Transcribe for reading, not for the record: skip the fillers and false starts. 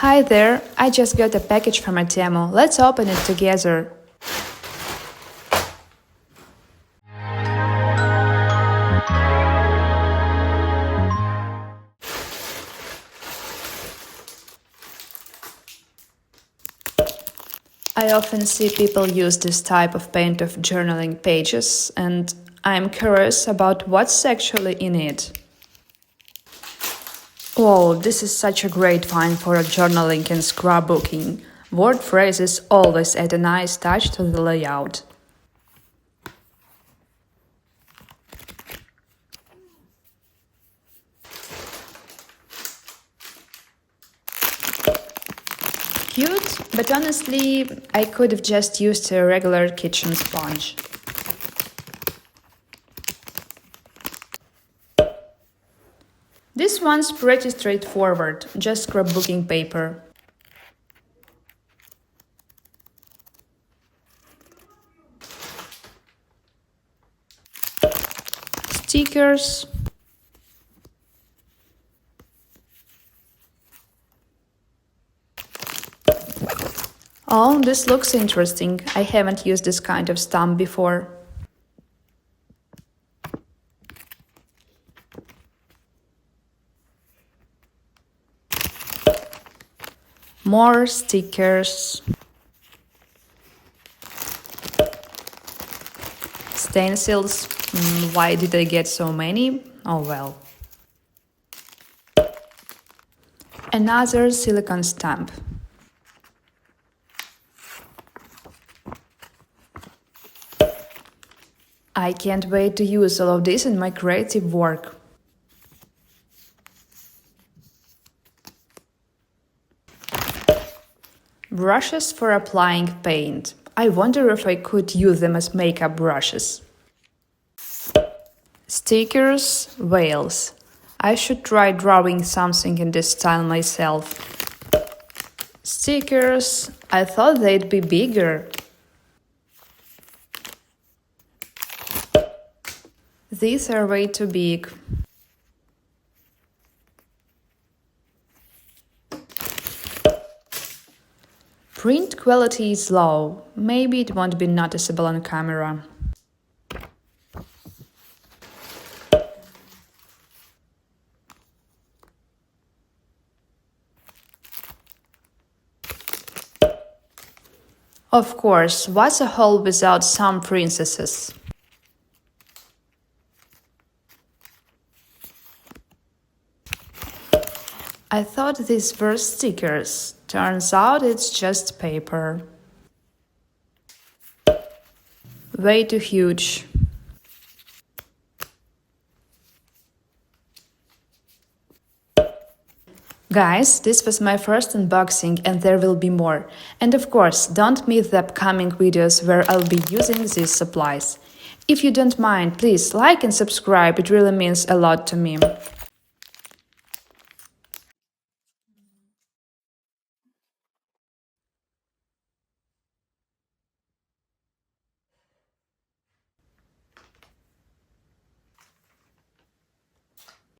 Hi there, I just got a package from Temu. Let's open it together. I often see people use this type of paint of journaling pages, and I'm curious about what's actually in it. Oh, this is such a great find for journaling and scrapbooking. Word phrases always add a nice touch to the layout. Cute, but honestly, I could have just used a regular kitchen sponge. This one's pretty straightforward, just scrapbooking paper. Stickers. Oh, this looks interesting. I haven't used this kind of stamp before. More stickers. Stencils. Why did I get so many? Oh well. Another silicone stamp. I can't wait to use all of this in my creative work. Brushes for applying paint. I wonder if I could use them as makeup brushes. Stickers, whales. I should try drawing something in this style myself. Stickers, I thought they'd be bigger. These are way too big. Print quality is low. Maybe it won't be noticeable on camera. Of course, what's a haul without some princesses? I thought these were stickers. Turns out it's just paper. Way too huge. Guys, this was my first unboxing and there will be more. And of course, don't miss the upcoming videos where I'll be using these supplies. If you don't mind, please like and subscribe, it really means a lot to me.